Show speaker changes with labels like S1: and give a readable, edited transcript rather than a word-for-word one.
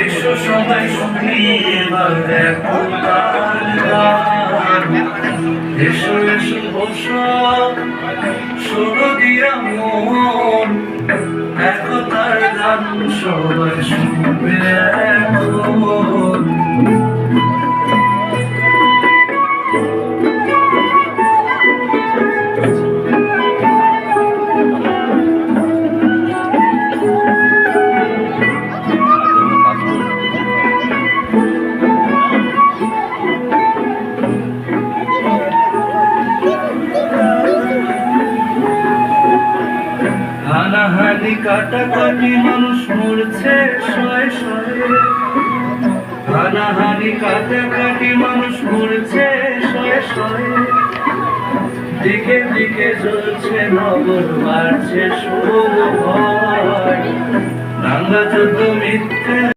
S1: এসো সবাই শুনি এবার দেখো তার গান। এসো এসো বসো শোনো দিয়া মন, একতার গান সবাই শুনবে এখন। হানাহানি কাটাকাটি মানুষ মরছে শয়ে শয়ে, হানাহানি কাটাকাটি মানুষ মরছে শয়ে শয়ে। দিকে দিকে জ্বলছে নগর, বাড়ছে শুধু ভয়, দাঙ্গা যুদ্ধ মিথ্যে।